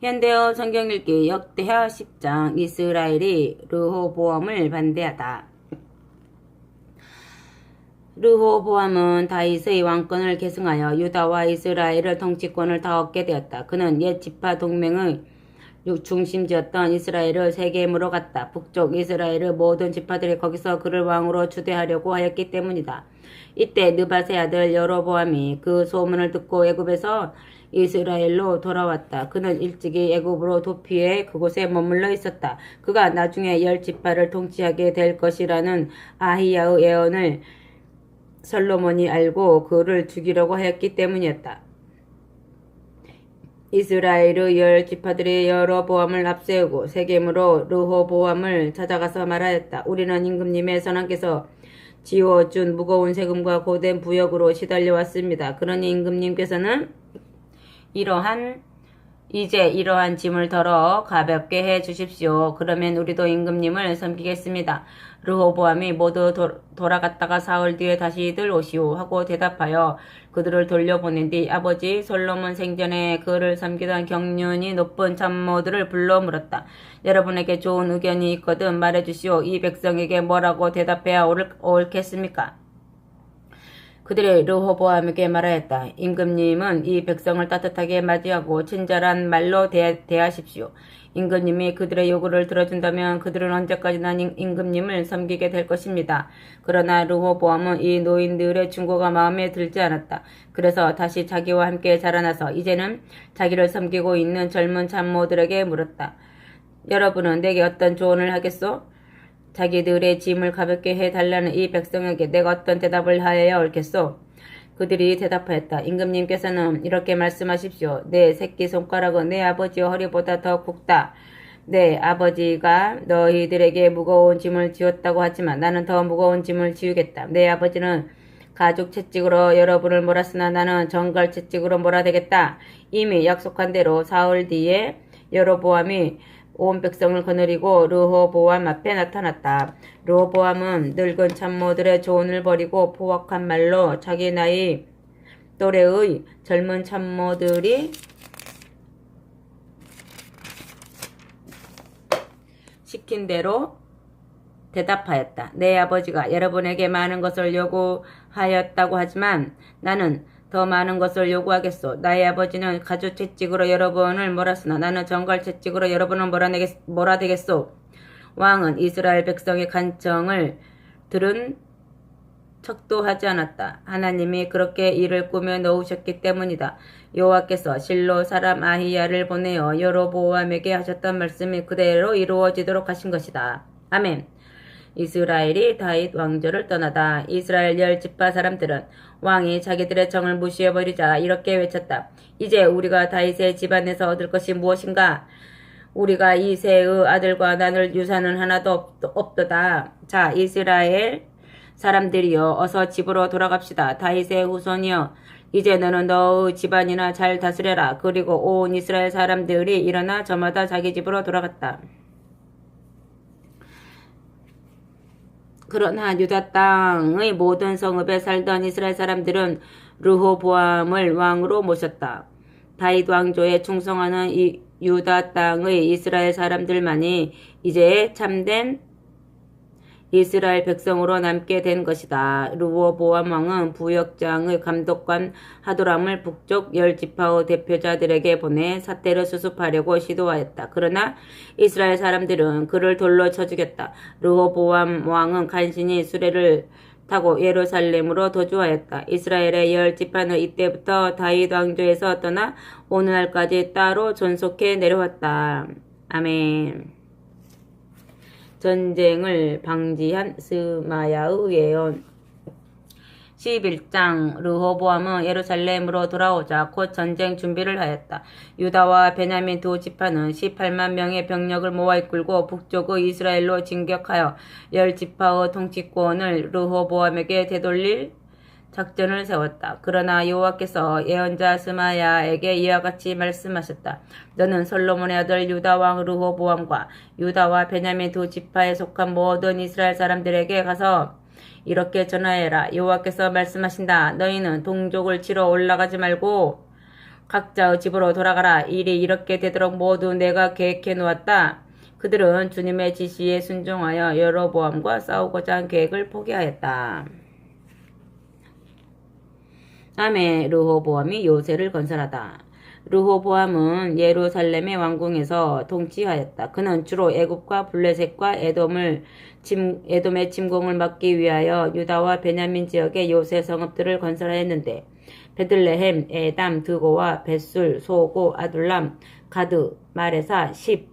현대어 성경읽기 역대하 10장 이스라엘이 르호보암을 반대하다. 르호보암은 다윗의 왕권을 계승하여 유다와 이스라엘의 통치권을 다 얻게 되었다. 그는 옛 지파 동맹의 중심지였던 이스라엘을 세겜으로 갔다. 북쪽 이스라엘의 모든 지파들이 거기서 그를 왕으로 추대하려고 하였기 때문이다. 이때 느밧의 아들 여로보암이 그 소문을 듣고 애굽에서 이스라엘로 돌아왔다. 그는 일찍이 애굽으로 도피해 그곳에 머물러 있었다. 그가 나중에 10지파를 통치하게 될 것이라는 아히야의 예언을 솔로몬이 알고 그를 죽이려고 하였기 때문이었다. 이스라엘의 10지파들이 여로보암을 앞세우고 세겜으로 르호보암을 찾아가서 말하였다. 우리는 임금님의 선왕께서 지어준 무거운 세금과 고된 부역으로 시달려왔습니다. 그러니 임금님께서는 이러한 짐을 덜어 가볍게 해 주십시오. 그러면 우리도 임금님을 섬기겠습니다. 르호보암이 모두 돌아갔다가 사흘 뒤에 다시들 오시오 하고 대답하여 그들을 돌려보낸 뒤 아버지 솔로몬 생전에 그를 섬기던 경륜이 높은 참모들을 불러 물었다. 여러분에게 좋은 의견이 있거든 말해주시오. 이 백성에게 뭐라고 대답해야 옳겠습니까? 그들이 르호보암에게 말하였다. 임금님은 이 백성을 따뜻하게 맞이하고 친절한 말로 대하십시오. 임금님이 그들의 요구를 들어준다면 그들은 언제까지나 임금님을 섬기게 될 것입니다. 그러나 르호보암은 이 노인들의 충고가 마음에 들지 않았다. 그래서 다시 자기와 함께 자라나서 이제는 자기를 섬기고 있는 젊은 참모들에게 물었다. 여러분은 내게 어떤 조언을 하겠소? 자기들의 짐을 가볍게 해달라는 이 백성에게 내가 어떤 대답을 하여야 옳겠소? 그들이 대답하였다. 임금님께서는 이렇게 말씀하십시오. 내 새끼손가락은 내 아버지의 허리보다 더 굵다. 내 아버지가 너희들에게 무거운 짐을 지었다고 하지만 나는 더 무거운 짐을 지우겠다. 내 아버지는 가죽 채찍으로 여러분을 몰았으나 나는 정갈 채찍으로 몰아대겠다. 이미 약속한 대로 사흘 뒤에 여로보암이 온 백성을 거느리고 르호보암 앞에 나타났다. 르호보암은 늙은 참모들의 조언을 버리고 포악한 말로 자기 나이 또래의 젊은 참모들이 시킨 대로 대답하였다. 내 아버지가 여러분에게 많은 것을 요구하였다고 하지만 나는 더 많은 것을 요구하겠소. 나의 아버지는 가죽 채찍으로 여러분을 몰았으나 나는 정갈 채찍으로 여러분을 몰아대겠소. 왕은 이스라엘 백성의 간청을 들은 척도 하지 않았다. 하나님이 그렇게 이를 꾸며 놓으셨기 때문이다. 여호와께서 실로 사람 아히야를 보내어 여로보암에게 하셨던 말씀이 그대로 이루어지도록 하신 것이다. 아멘. 이스라엘이 다윗 왕조를 떠나다. 이스라엘 10지파 사람들은 왕이 자기들의 정을 무시해버리자 이렇게 외쳤다. 이제 우리가 다윗의 집안에서 얻을 것이 무엇인가? 우리가 이새의 아들과 나눌 유산은 하나도 없도다. 자, 이스라엘 사람들이여 어서 집으로 돌아갑시다. 다윗의 후손이여 이제 너는 너의 집안이나 잘 다스려라. 그리고 온 이스라엘 사람들이 일어나 저마다 자기 집으로 돌아갔다. 그러나 유다 땅의 모든 성읍에 살던 이스라엘 사람들은 르호보암을 왕으로 모셨다. 다윗 왕조에 충성하는 이 유다 땅의 이스라엘 사람들만이 이제 참된 이스라엘 백성으로 남게 된 것이다. 르호보암 왕은 부역장의 감독관 하도람을 북쪽 10지파의 대표자들에게 보내 사태를 수습하려고 시도하였다. 그러나 이스라엘 사람들은 그를 돌로 쳐 죽였다. 르호보암 왕은 간신히 수레를 타고 예루살렘으로 도주하였다. 이스라엘의 10지파는 이때부터 다윗 왕조에서 떠나 오늘날까지 따로 존속해 내려왔다. 아멘. 전쟁을 방지한 스마야의 예언. 11장 르호보암은 예루살렘으로 돌아오자 곧 전쟁 준비를 하였다. 유다와 베냐민 두 지파는 18만 명의 병력을 모아 이끌고 북쪽의 이스라엘로 진격하여 10지파의 통치권을 르호보암에게 되돌릴 작전을 세웠다. 그러나 여호와께서 예언자 스마야에게 이와 같이 말씀하셨다. 너는 솔로몬의 아들 유다 왕 르호보암과 유다와 베냐민 두 지파에 속한 모든 이스라엘 사람들에게 가서 이렇게 전하여라. 여호와께서 말씀하신다. 너희는 동족을 치러 올라가지 말고 각자의 집으로 돌아가라. 일이 이렇게 되도록 모두 내가 계획해 놓았다. 그들은 주님의 지시에 순종하여 여로보암과 싸우고자 한 계획을 포기하였다. 다음에 르호보암이 요새를 건설하다. 르호보암은 예루살렘의 왕궁에서 통치하였다. 그는 주로 애굽과 블레셋과 에돔의 침공을 막기 위하여 유다와 베냐민 지역의 요새 성읍들을 건설하였는데 베들레헴, 에담, 드고와 벳술, 소고, 아둘람, 가드, 마레사, 십,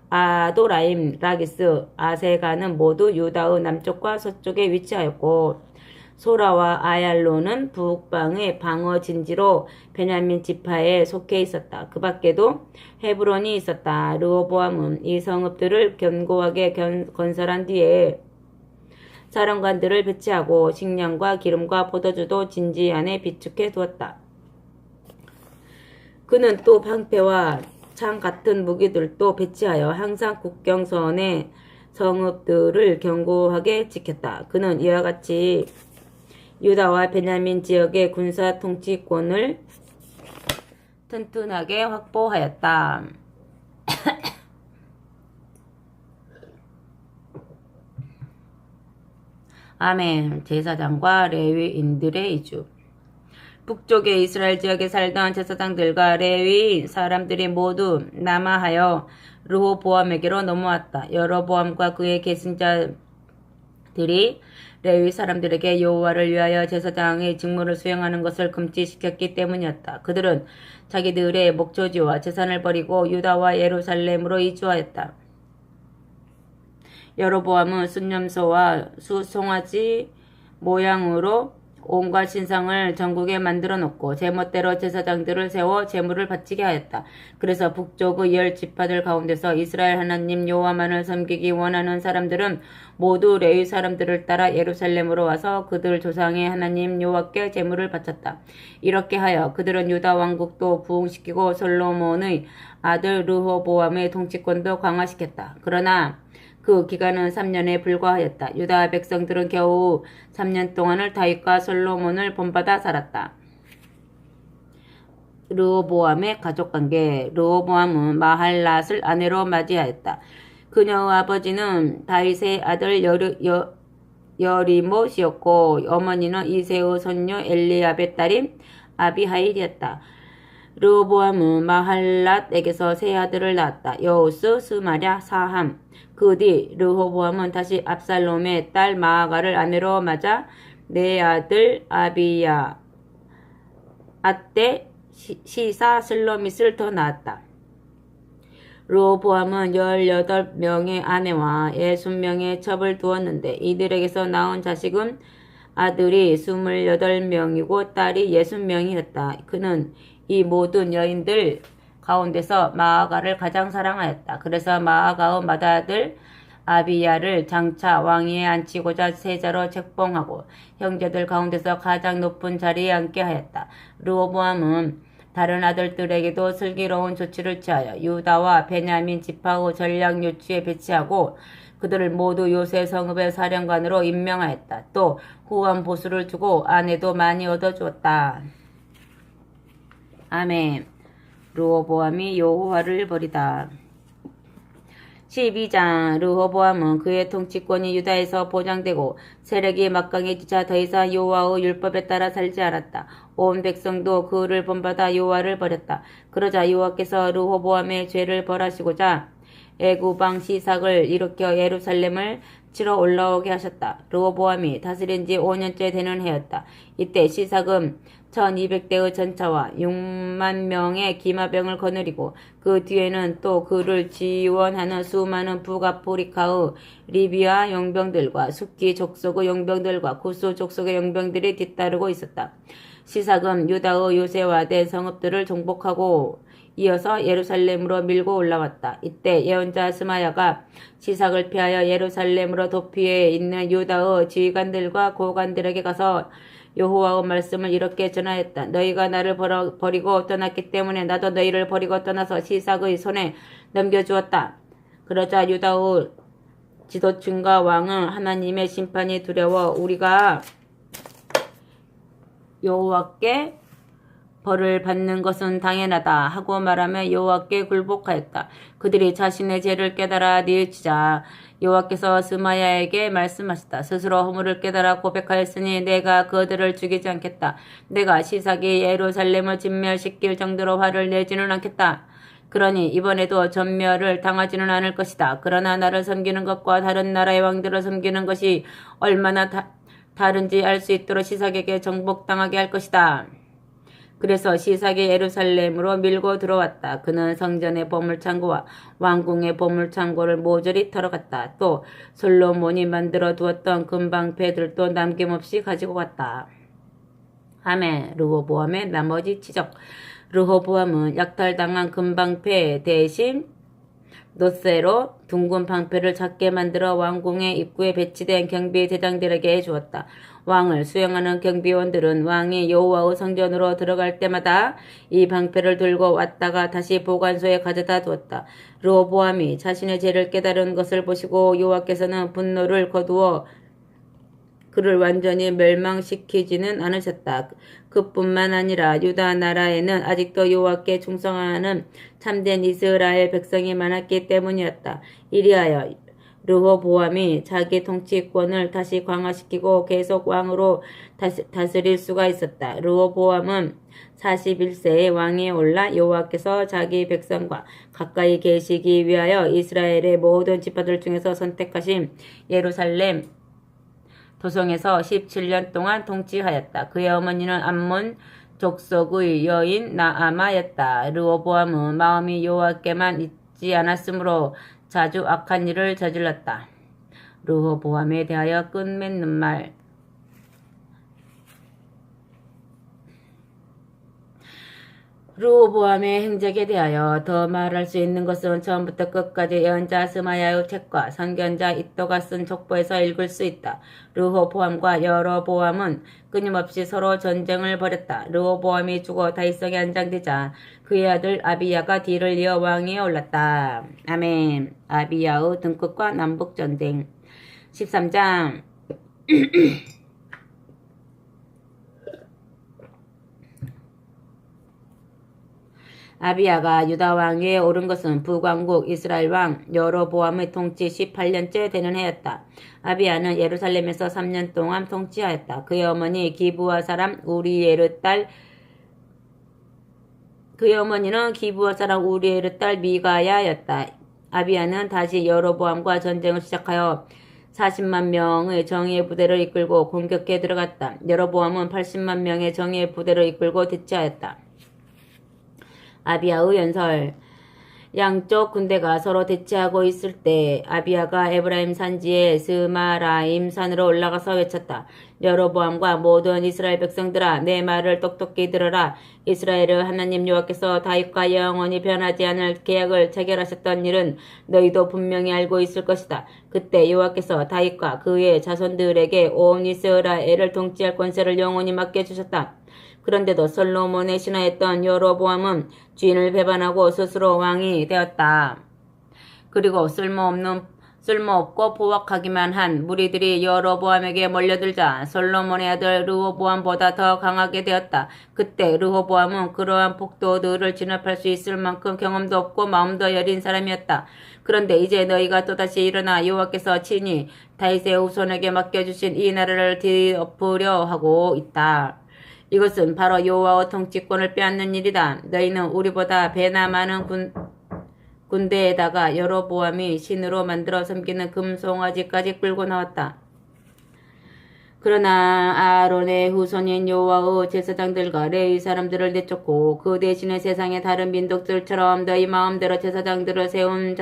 아도라임, 라기스, 아세가는 모두 유다의 남쪽과 서쪽에 위치하였고 소라와 아얄로는 북방의 방어 진지로 베냐민 지파에 속해 있었다. 그 밖에도 헤브론이 있었다. 르호보암은 이 성읍들을 견고하게 건설한 뒤에 사령관들을 배치하고 식량과 기름과 포도주도 진지 안에 비축해 두었다. 그는 또 방패와 창 같은 무기들도 배치하여 항상 국경선의 성읍들을 견고하게 지켰다. 그는 이와 같이 유다와 베냐민 지역의 군사 통치권을 튼튼하게 확보하였다. 아멘. 제사장과 레위인들의 이주. 북쪽의 이스라엘 지역에 살던 제사장들과 레위 사람들이 모두 남하하여 르호보암에게로 넘어왔다. 여로보암과 그의 계승자들이 레위 사람들에게 여호와를 위하여 제사장의 직무를 수행하는 것을 금지시켰기 때문이었다. 그들은 자기들의 목초지와 재산을 버리고 유다와 예루살렘으로 이주하였다. 여로보암은 순념소와 수송아지 모양으로 온갖 신상을 전국에 만들어 놓고 제멋대로 제사장들을 세워 제물을 바치게 하였다. 그래서 북쪽의 10지파들 가운데서 이스라엘 하나님 여호와만을 섬기기 원하는 사람들은 모두 레위 사람들을 따라 예루살렘으로 와서 그들 조상의 하나님 여호와께 제물을 바쳤다. 이렇게 하여 그들은 유다 왕국도 부흥시키고 솔로몬의 아들 르호보암의 통치권도 강화시켰다. 그러나 그 기간은 3년에 불과하였다. 유다 백성들은 겨우 3년 동안을 다윗과 솔로몬을 본받아 살았다. 르호보암의 가족관계. 르호보암은 마할랏을 아내로 맞이하였다. 그녀의 아버지는 다윗의 아들 여리못이었고 어머니는 이새의 손녀 엘리압의 딸인 아비하일이었다. 르호보암은 마할랏에게서 세 아들을 낳았다. 여우스, 스마랴, 사함. 그 뒤 르호보암은 다시 압살롬의 딸 마아가를 아내로 맞아 네 아들 아비야, 아떼, 시사, 슬로밋을 더 낳았다. 르호보암은 18명의 아내와 60명의 첩을 두었는데 이들에게서 낳은 자식은 아들이 28명이고 딸이 60명이었다. 그는 이 모든 여인들 가운데서 마아가를 가장 사랑하였다. 그래서 마아가의 맏아들 아비야를 장차 왕위에 앉히고자 세자로 책봉하고 형제들 가운데서 가장 높은 자리에 앉게 하였다. 르호보암은 다른 아들들에게도 슬기로운 조치를 취하여 유다와 베냐민 지파의 전략 요추에 배치하고 그들을 모두 요새 성읍의 사령관으로 임명하였다. 또 후원 보수를 주고 아내도 많이 얻어주었다. 아멘. 르호보암이 여호와를 버리다. 12장. 르호보암은 그의 통치권이 유다에서 보장되고 세력이 막강해지자 더 이상 여호와의 율법에 따라 살지 않았다. 온 백성도 그를 본받아 여호와를 버렸다. 그러자 여호와께서 르호보암의 죄를 벌하시고자 애굽왕 시삭을 일으켜 예루살렘을 치러 올라오게 하셨다. 르호보암이 다스린 지 5년째 되는 해였다. 이때 시삭은 1200대의 전차와 6만 명의 기마병을 거느리고 그 뒤에는 또 그를 지원하는 수많은 북아프리카의 리비아 용병들과 숙기 족속의 용병들과 구스 족속의 용병들이 뒤따르고 있었다. 시삭은 유다의 요새화된 성읍들을 정복하고 이어서 예루살렘으로 밀고 올라왔다. 이때 예언자 스마야가 시삭을 피하여 예루살렘으로 도피해 있는 유다의 지휘관들과 고관들에게 가서 여호와의 말씀을 이렇게 전하였다. 너희가 나를 버리고 떠났기 때문에 나도 너희를 버리고 떠나서 시삭의 손에 넘겨주었다. 그러자 유다의 지도층과 왕은 하나님의 심판이 두려워 우리가 여호와께 벌을 받는 것은 당연하다 하고 말하며 여호와께 굴복하였다. 그들이 자신의 죄를 깨달아 뉘우치자 여호와께서 스마야에게 말씀하셨다. 스스로 허물을 깨달아 고백하였으니 내가 그들을 죽이지 않겠다. 내가 시삭이 예루살렘을 진멸시킬 정도로 화를 내지는 않겠다. 그러니 이번에도 전멸을 당하지는 않을 것이다. 그러나 나를 섬기는 것과 다른 나라의 왕들을 섬기는 것이 얼마나 다른지 알 수 있도록 시삭에게 정복당하게 할 것이다. 그래서 시삭이 예루살렘으로 밀고 들어왔다. 그는 성전의 보물창고와 왕궁의 보물창고를 모조리 털어갔다. 또 솔로몬이 만들어 두었던 금방패들도 남김없이 가지고 갔다. 아멘. 르호보암의 나머지 지적. 르호보암은 약탈당한 금방패 대신 놋쇠로 둥근 방패를 작게 만들어 왕궁의 입구에 배치된 경비 대장들에게 주었다. 왕을 수행하는 경비원들은 왕이 여호와의 성전으로 들어갈 때마다 이 방패를 들고 왔다가 다시 보관소에 가져다 두었다. 르호보암이 자신의 죄를 깨달은 것을 보시고 여호와께서는 분노를 거두어 그를 완전히 멸망시키지는 않으셨다. 그뿐만 아니라 유다 나라에는 아직도 여호와께 충성하는 참된 이스라엘 백성이 많았기 때문이었다. 이리하여 르호보암이 자기 통치권을 다시 강화시키고 계속 왕으로 다스릴 수가 있었다. 르호보암은 41세에 왕위에 올라 여호와께서 자기 백성과 가까이 계시기 위하여 이스라엘의 모든 지파들 중에서 선택하신 예루살렘 도성에서 17년 동안 통치하였다. 그의 어머니는 암몬 족속의 여인 나아마였다. 르호보암은 마음이 여호와께만 있지 않았으므로 자주 악한 일을 저질렀다. 르호보암에 대하여 끝맺는 말. 르호보암의 행적에 대하여 더 말할 수 있는 것은 처음부터 끝까지 예언자 스마야의 책과 선견자 이또가 쓴 족보에서 읽을 수 있다. 르호보암과 여로보암은 끊임없이 서로 전쟁을 벌였다. 르호보암이 죽어 다윗성에 안장되자 그의 아들 아비야가 뒤를 이어 왕위에 올랐다. 아멘. 아비야의 등극과 남북전쟁 13장 아비야가 유다 왕위에 오른 것은 북왕국 이스라엘 왕 여로보암의 통치 18년째 되는 해였다. 아비야는 예루살렘에서 3년 동안 통치하였다. 그의 어머니 기브아 사람 우리엘의 딸 미가야였다. 아비야는 다시 여로보암과 전쟁을 시작하여 40만 명의 정예의 부대를 이끌고 공격해 들어갔다. 여로보암은 80만 명의 정예의 부대를 이끌고 대치하였다. 아비야의 연설. 양쪽 군대가 서로 대치하고 있을 때 아비야가 에브라임 산지의 스마라임 산으로 올라가서 외쳤다. 여로보암과 모든 이스라엘 백성들아, 내 말을 똑똑히 들어라. 이스라엘의 하나님 여호와께서 다윗과 영원히 변하지 않을 계약을 체결하셨던 일은 너희도 분명히 알고 있을 것이다. 그때 여호와께서 다윗과 그의 자손들에게 온 이스라엘을 통치할 권세를 영원히 맡겨주셨다. 그런데도 솔로몬의 신하였던 여로보암은 주인을 배반하고 스스로 왕이 되었다. 그리고 쓸모없고 포악하기만 한 무리들이 여로보암에게 몰려들자 솔로몬의 아들 르호보암보다 더 강하게 되었다. 그때 르호보암은 그러한 폭도들을 진압할 수 있을 만큼 경험도 없고 마음도 여린 사람이었다. 그런데 이제 너희가 또다시 일어나 여호와께서 친히 다윗의 후손에게 맡겨주신 이 나라를 뒤엎으려 하고 있다. 이것은 바로 여호와의 통치권을 빼앗는 일이다. 너희는 우리보다 배나 많은 군대에다가 여로보암이 신으로 만들어 섬기는 금송아지까지 끌고 나왔다. 그러나 아론의 후손인 여호와의 제사장들과 레위 사람들을 내쫓고 그 대신에 세상의 다른 민족들처럼 너희 마음대로 제사장들을 세운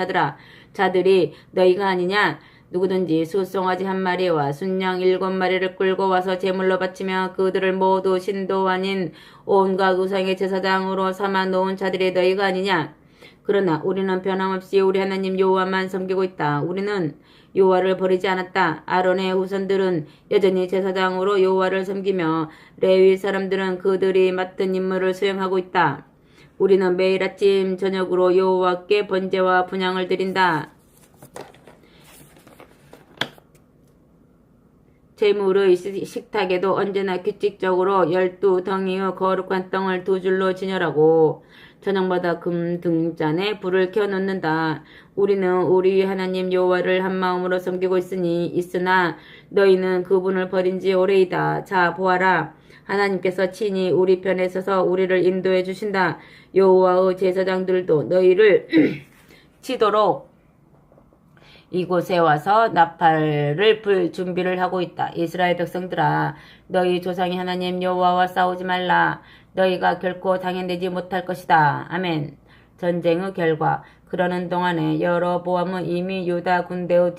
자들이 너희가 아니냐? 누구든지 수송아지 1마리와 순양 7마리를 끌고 와서 제물로 바치며 그들을 모두 신도 아닌 온갖 우상의 제사장으로 삼아 놓은 자들이 너희가 아니냐? 그러나 우리는 변함없이 우리 하나님 여호와만 섬기고 있다. 우리는 여호와를 버리지 않았다. 아론의 후손들은 여전히 제사장으로 여호와를 섬기며 레위 사람들은 그들이 맡은 임무를 수행하고 있다. 우리는 매일 아침 저녁으로 여호와께 번제와 분향을 드린다. 제물의 식탁에도 언제나 규칙적으로 12덩이의 거룩한 떡을 2줄로 진열하고 저녁마다 금 등잔에 불을 켜놓는다. 우리는 우리 하나님 여호와를 한마음으로 섬기고 있으나 너희는 그분을 버린 지 오래이다. 자 보아라. 하나님께서 친히 우리 편에 서서 우리를 인도해 주신다. 여호와의 제사장들도 너희를 치도록 이곳에 와서 나팔을 불 준비를 하고 있다. 이스라엘 백성들아, 너희 조상의 하나님 여호와와 싸우지 말라. 너희가 결코 당연되지 못할 것이다. 아멘. 전쟁의 결과. 그러는 동안에 여로보암은 이미 유다 군대의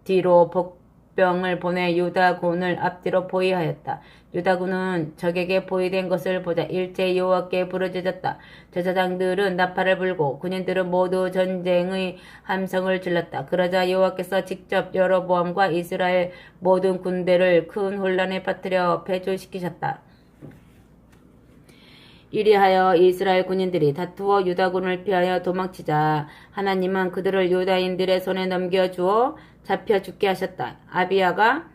뒤로 복병을 보내 유다군을 앞뒤로 포위하였다. 유다군은 적에게 포위된 것을 보자 일제 여호와께 부르짖었다. 제사장들은 나팔을 불고 군인들은 모두 전쟁의 함성을 질렀다. 그러자 여호와께서 직접 여로보암과 이스라엘 모든 군대를 큰 혼란에 빠뜨려 패조시키셨다. 이리하여 이스라엘 군인들이 다투어 유다군을 피하여 도망치자 하나님은 그들을 유다인들의 손에 넘겨주어 잡혀 죽게 하셨다. 아비야가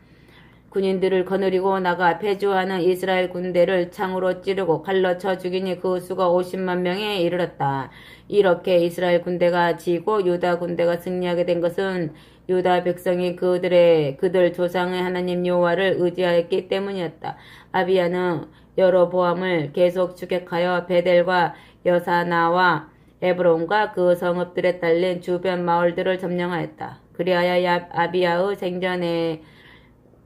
군인들을 거느리고 나가 패주하는 이스라엘 군대를 창으로 찌르고 칼로 쳐 죽이니 그 수가 50만 명에 이르렀다. 이렇게 이스라엘 군대가 지고 유다 군대가 승리하게 된 것은 유다 백성이 그들 조상의 하나님 여호와를 의지하였기 때문이었다. 아비야는 여로보암을 계속 추격하여 베델과 여사나와 에브론과 그 성읍들에 딸린 주변 마을들을 점령하였다. 그리하여 아비야의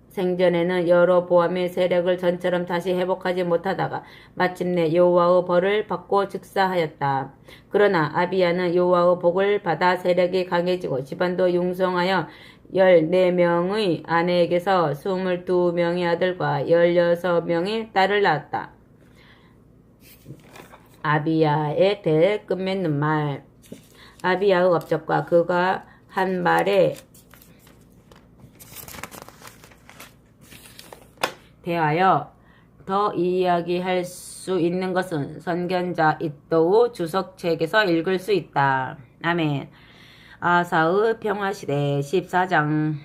생전에는 여로보암의 세력을 전처럼 다시 회복하지 못하다가 마침내 여호와의 벌을 받고 즉사하였다. 그러나 아비야는 여호와의 복을 받아 세력이 강해지고 집안도 융성하여 14명의 아내에게서 22명의 아들과 16명의 딸을 낳았다. 아비야의 대 끝맺는 말. 아비야의 업적과 그가 한 말에 대하여 더 이야기할 수 있는 것은 선견자 이도우 주석책에서 읽을 수 있다. 아멘. 아사의 평화시대 14장.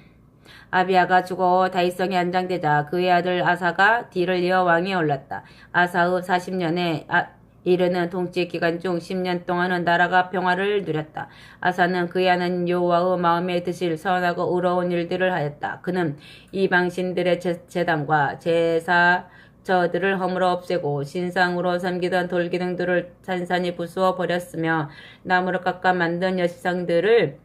아비야가 죽어 다윗성에 안장되자 그의 아들 아사가 뒤를 이어 왕위에 올랐다. 아사의 40년에 이르는 통치 기간 중 10년 동안은 나라가 평화를 누렸다. 아사는 그의 하나님 여호와의 마음에 드실 선하고 의로운 일들을 하였다. 그는 이방신들의 제단과 제사처들을 허물어 없애고 신상으로 섬기던 돌기둥들을 산산히 부수어 버렸으며 나무를 깎아 만든 여시상들을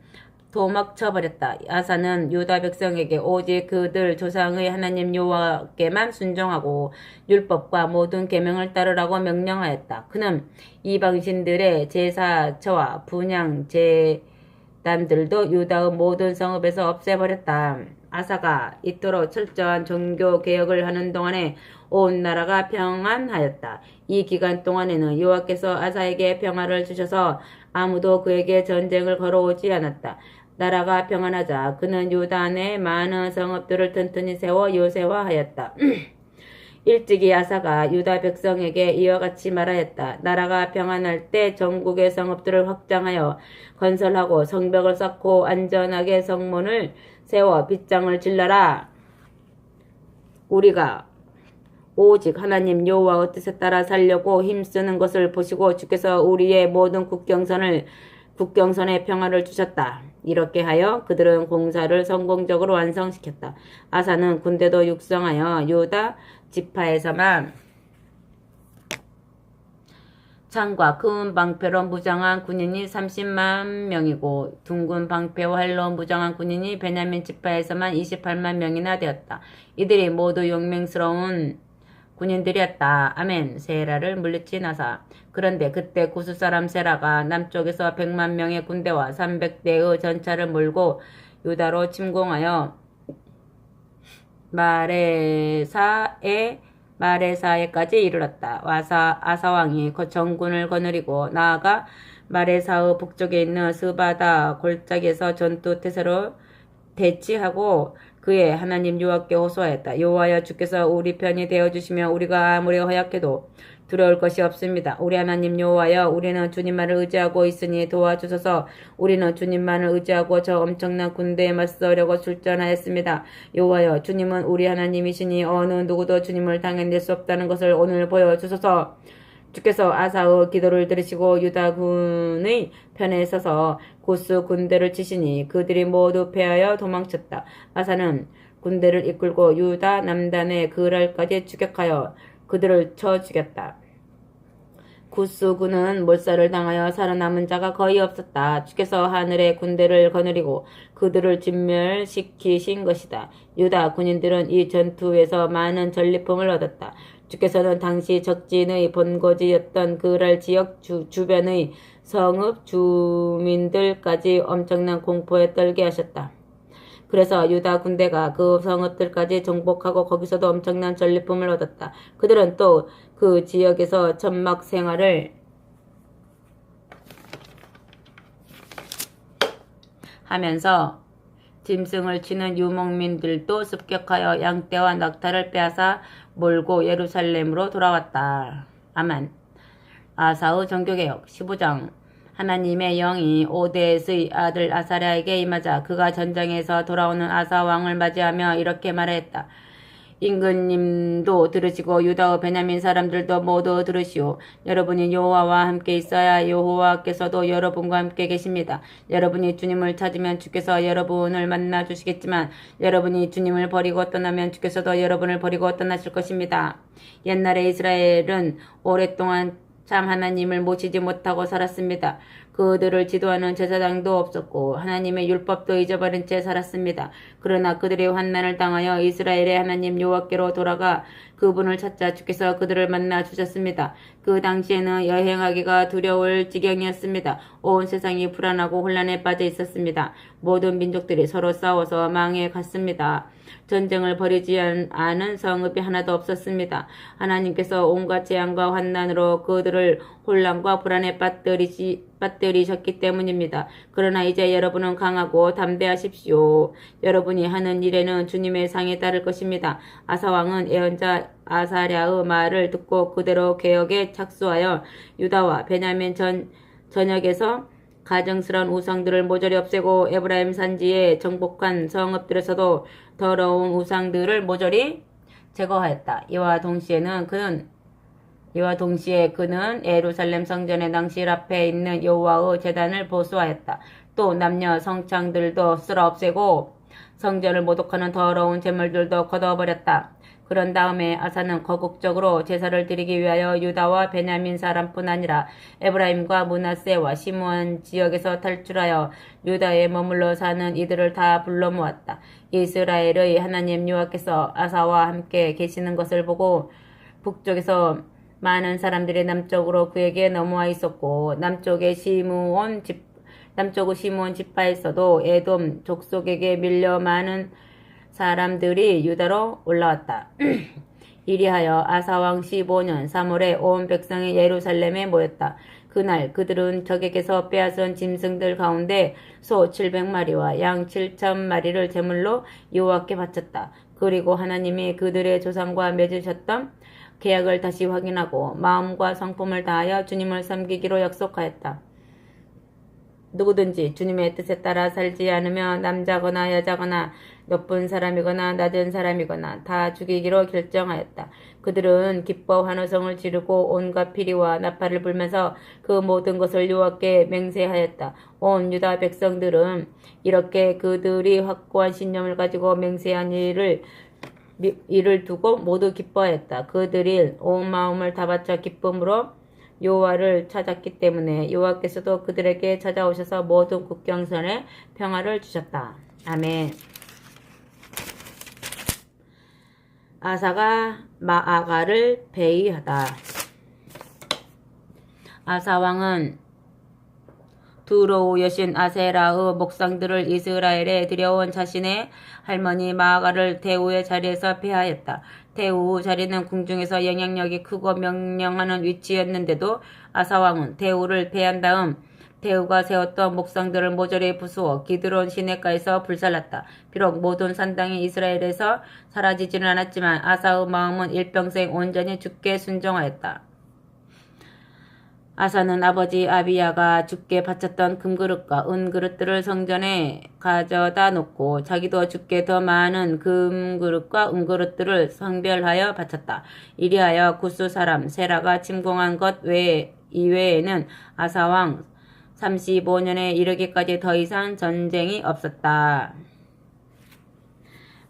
도막쳐 버렸다. 아사는 유다 백성에게 오직 그들 조상의 하나님 여호와께만 순종하고 율법과 모든 계명을 따르라고 명령하였다. 그는 이방신들의 제사처와 분향 제단들도 유다의 모든 성읍에서 없애버렸다. 아사가 이토록 철저한 종교 개혁을 하는 동안에 온 나라가 평안하였다. 이 기간 동안에는 여호와께서 아사에게 평화를 주셔서 아무도 그에게 전쟁을 걸어오지 않았다. 나라가 평안하자 그는 유다 내 많은 성읍들을 튼튼히 세워 요새화하였다. 일찍이 아사가 유다 백성에게 이와 같이 말하였다. 나라가 평안할 때 전국의 성읍들을 확장하여 건설하고 성벽을 쌓고 안전하게 성문을 세워 빗장을 질러라. 우리가 오직 하나님 여호와의 뜻에 따라 살려고 힘쓰는 것을 보시고 주께서 우리의 모든 국경선에 평화를 주셨다. 이렇게 하여 그들은 공사를 성공적으로 완성시켰다. 아사는 군대도 육성하여 유다 지파에서만 창과 큰 방패로 무장한 군인이 30만 명이고 둥근 방패와 활로 무장한 군인이 베냐민 지파에서만 28만 명이나 되었다. 이들이 모두 용맹스러운 군인들이었다. 아멘. 세라를 물리친 아사. 그런데 그때 구스 사람 세라가 남쪽에서 100만 명의 군대와 300대의 전차를 몰고 유다로 침공하여 마레사에까지 이르렀다. 아사 왕이 정군을 거느리고 나아가 마레사의 북쪽에 있는 스바다 골짜기에서 전투 태세로 대치하고 그의 하나님 여호와께 호소하였다. 여호와여 주께서 우리 편이 되어주시며 우리가 아무리 허약해도 두려울 것이 없습니다. 우리 하나님 여호와여, 우리는 주님만을 의지하고 있으니 도와주소서. 우리는 주님만을 의지하고 저 엄청난 군대에 맞서려고 출전하였습니다. 여호와여, 주님은 우리 하나님이시니 어느 누구도 주님을 당해낼 수 없다는 것을 오늘 보여주소서. 주께서 아사의 기도를 들으시고 유다군의 편에 서서 고스 군대를 치시니 그들이 모두 패하여 도망쳤다. 아사는 군대를 이끌고 유다 남단의 그랄까지 추격하여 그들을 쳐 죽였다. 구스군은 몰살을 당하여 살아남은 자가 거의 없었다. 주께서 하늘의 군대를 거느리고 그들을 진멸시키신 것이다. 유다 군인들은 이 전투에서 많은 전리품을 얻었다. 주께서는 당시 적진의 본거지였던 그랄 지역 주변의 성읍 주민들까지 엄청난 공포에 떨게 하셨다. 그래서 유다 군대가 그 성읍들까지 정복하고 거기서도 엄청난 전리품을 얻었다. 그들은 또 그 지역에서 천막 생활을 하면서 짐승을 치는 유목민들도 습격하여 양떼와 낙타를 빼앗아 몰고 예루살렘으로 돌아왔다. 아멘. 아사의 종교개혁 15장. 하나님의 영이 오뎃의 아들 아사랴에게 임하자 그가 전장에서 돌아오는 아사 왕을 맞이하며 이렇게 말했다. 임금님도 들으시고 유다와 베냐민 사람들도 모두 들으시오. 여러분이 여호와와 함께 있어야 여호와께서도 여러분과 함께 계십니다. 여러분이 주님을 찾으면 주께서 여러분을 만나 주시겠지만 여러분이 주님을 버리고 떠나면 주께서도 여러분을 버리고 떠나실 것입니다. 옛날에 이스라엘은 오랫동안 참 하나님을 모시지 못하고 살았습니다. 그들을 지도하는 제사장도 없었고 하나님의 율법도 잊어버린 채 살았습니다. 그러나 그들이 환난을 당하여 이스라엘의 하나님 여호와께로 돌아가 그분을 찾자 주께서 그들을 만나 주셨습니다. 그 당시에는 여행하기가 두려울 지경이었습니다. 온 세상이 불안하고 혼란에 빠져 있었습니다. 모든 민족들이 서로 싸워서 망해 갔습니다. 전쟁을 벌이지 않은 성읍이 하나도 없었습니다. 하나님께서 온갖 재앙과 환난으로 그들을 혼란과 불안에 빠뜨리셨기 때문입니다. 그러나 이제 여러분은 강하고 담대하십시오. 여러분이 하는 일에는 주님의 상에 따를 것입니다. 아사왕은 예언자 아사랴의 말을 듣고 그대로 개혁에 착수하여 유다와 베냐민 전역에서 가증스러운 우상들을 모조리 없애고 에브라임 산지에 정복한 성읍들에서도 더러운 우상들을 모조리 제거하였다. 이와 동시에 그는 예루살렘 성전의 낭실 앞에 있는 여호와의 제단을 보수하였다. 또 남녀 성창들도 쓸어 없애고 성전을 모독하는 더러운 제물들도 걷어버렸다. 그런 다음에 아사는 거국적으로 제사를 드리기 위하여 유다와 베냐민 사람뿐 아니라 에브라임과 므낫세와 시므온 지역에서 탈출하여 유다에 머물러 사는 이들을 다 불러 모았다. 이스라엘의 하나님 여호와께서 아사와 함께 계시는 것을 보고 북쪽에서 많은 사람들이 남쪽으로 그에게 넘어와 있었고 남쪽의 시므온 지파에서도 에돔 족속에게 밀려 많은 사람들이 유다로 올라왔다. 이리하여 아사왕 15년 3월에 온 백성이 예루살렘에 모였다. 그날 그들은 적에게서 빼앗은 짐승들 가운데 소 700마리와 양 7,000마리를 제물로 여호와께 바쳤다. 그리고 하나님이 그들의 조상과 맺으셨던 계약을 다시 확인하고 마음과 성품을 다하여 주님을 섬기기로 약속하였다. 누구든지 주님의 뜻에 따라 살지 않으며 남자거나 여자거나 높은 사람이거나 낮은 사람이거나 다 죽이기로 결정하였다. 그들은 기뻐 환호성을 지르고 온갖 피리와 나팔을 불면서 그 모든 것을 여호와께 맹세하였다. 온 유다 백성들은 이렇게 그들이 확고한 신념을 가지고 맹세한 일을 두고 모두 기뻐하였다. 그들이 온 마음을 다 바쳐 기쁨으로 여호와를 찾았기 때문에 여호와께서도 그들에게 찾아오셔서 모든 국경선에 평화를 주셨다. 아멘. 아사가 마아가를 배의하다. 아사왕은 두로우 여신 아세라의 목상들을 이스라엘에 들여온 자신의 할머니 마아가를 대우의 자리에서 폐하였다. 대우 자리는 궁중에서 영향력이 크고 명령하는 위치였는데도 아사왕은 대우를 폐한 다음 대우가 세웠던 목상들을 모조리 부수어 기드론 시내가에서 불살랐다. 비록 모든 산당이 이스라엘에서 사라지지는 않았지만 아사의 마음은 일평생 온전히 주께 순종하였다. 아사는 아버지 아비야가 주께 바쳤던 금그릇과 은그릇들을 성전에 가져다 놓고 자기도 주께 더 많은 금그릇과 은그릇들을 성별하여 바쳤다. 이리하여 구스 사람 세라가 침공한 것 이외에는 아사왕 35년에 이르기까지 더 이상 전쟁이 없었다.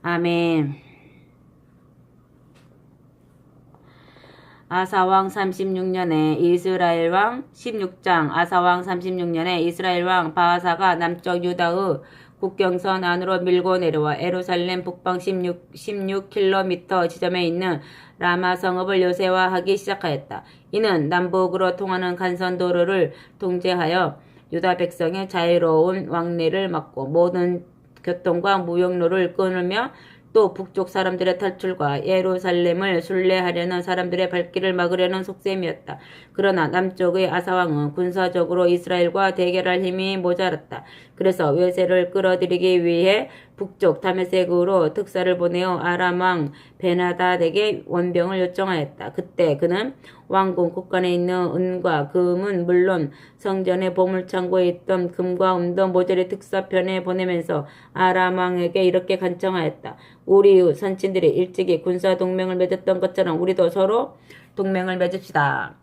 아멘. 아사왕 36년에 이스라엘왕 16장 아사왕 36년에 이스라엘왕 바하사가 남쪽 유다의 국경선 안으로 밀고 내려와 예루살렘 북방 16km 지점에 있는 라마 성읍을 요새화하기 시작하였다. 이는 남북으로 통하는 간선도로를 통제하여 유다 백성의 자유로운 왕래를 막고 모든 교통과 무역로를 끊으며 또 북쪽 사람들의 탈출과 예루살렘을 순례하려는 사람들의 발길을 막으려는 속셈이었다. 그러나 남쪽의 아사왕은 군사적으로 이스라엘과 대결할 힘이 모자랐다. 그래서 외세를 끌어들이기 위해 북쪽 다메섹으로 특사를 보내어 아람 왕 베나닷에게 원병을 요청하였다. 그때 그는 왕궁 곳간에 있는 은과 금은 물론 성전의 보물창고에 있던 금과 은도 모조리 특사편에 보내면서 아람 왕에게 이렇게 간청하였다. 우리의 선친들이 일찍이 군사 동맹을 맺었던 것처럼 우리도 서로 동맹을 맺읍시다.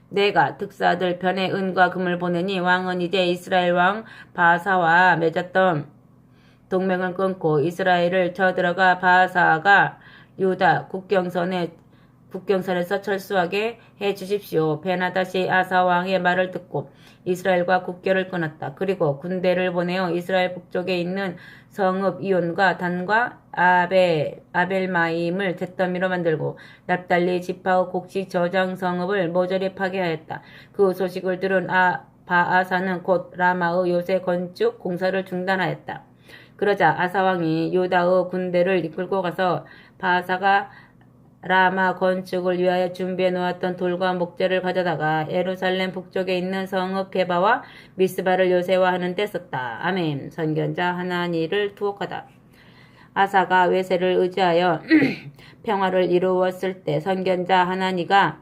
내가 특사들 편에 은과 금을 보내니 왕은 이제 이스라엘 왕 바하사와 맺었던 동맹을 끊고 이스라엘을 쳐들어가 바하사가 유다 국경선에서 철수하게 해 주십시오. 베나닷이 아사 왕의 말을 듣고 이스라엘과 국교를 끊었다. 그리고 군대를 보내어 이스라엘 북쪽에 있는 성읍 이온과 단과 아벨마임을 잿더미로 만들고 납달리 지파의 곡식 저장 성읍을 모조리 파괴하였다. 그 소식을 들은 바아사는 곧 라마의 요새 건축 공사를 중단하였다. 그러자 아사왕이 유다의 군대를 이끌고 가서 바아사가 라마 건축을 위하여 준비해 놓았던 돌과 목재를 가져다가 예루살렘 북쪽에 있는 성읍 게바와 미스바를 요새화하는 데 썼다. 아멘. 선견자 하나니를 투옥하다. 아사가 외세를 의지하여 평화를 이루었을 때 선견자 하나니가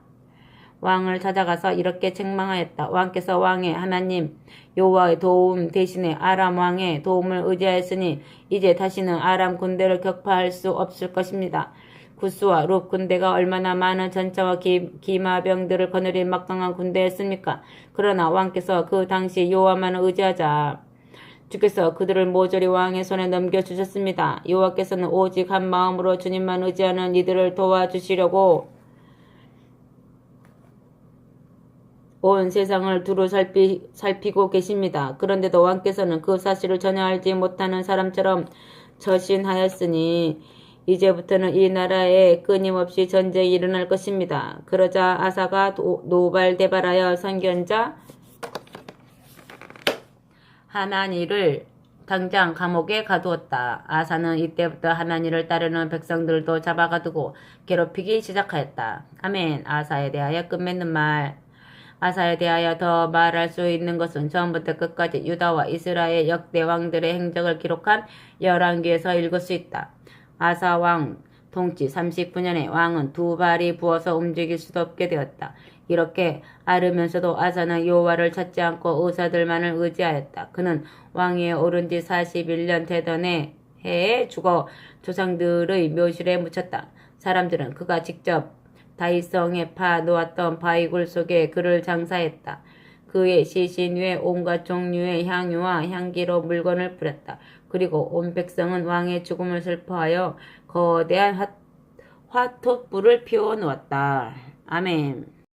왕을 찾아가서 이렇게 책망하였다. 왕께서 왕의 하나님 여호와의 도움 대신에 아람 왕의 도움을 의지하였으니 이제 다시는 아람 군대를 격파할 수 없을 것입니다. 구스와 룹 군대가 얼마나 많은 전차와 기마병들을 거느린 막강한 군대였습니까? 그러나 왕께서 그 당시 여호와만을 의지하자 주께서 그들을 모조리 왕의 손에 넘겨주셨습니다. 여호와께서는 오직 한 마음으로 주님만 의지하는 이들을 도와주시려고 온 세상을 두루 살피고 계십니다. 그런데도 왕께서는 그 사실을 전혀 알지 못하는 사람처럼 처신하였으니 이제부터는 이 나라에 끊임없이 전쟁이 일어날 것입니다. 그러자 아사가 노발대발하여 선견자 하나니를 당장 감옥에 가두었다. 아사는 이때부터 하나니를 따르는 백성들도 잡아가두고 괴롭히기 시작하였다. 아멘. 아사에 대하여 끝맺는 말. 아사에 대하여 더 말할 수 있는 것은 처음부터 끝까지 유다와 이스라엘 역대 왕들의 행적을 기록한 열왕기에서 읽을 수 있다. 아사 왕 통치 39년에 왕은 두 발이 부어서 움직일 수도 없게 되었다. 이렇게 앓으면서도 아사는 여호와를 찾지 않고 의사들만을 의지하였다. 그는 왕위에 오른 지 41년 되던 해에 죽어 조상들의 묘실에 묻혔다. 사람들은 그가 직접 다윗성에 파 놓았던 바위굴 속에 그를 장사했다. 그의 시신 위에 온갖 종류의 향유와 향기로 물건을 뿌렸다. 그리고 온 백성은 왕의 죽음을 슬퍼하여 거대한 화톳불을 피워 놓았다. 아멘.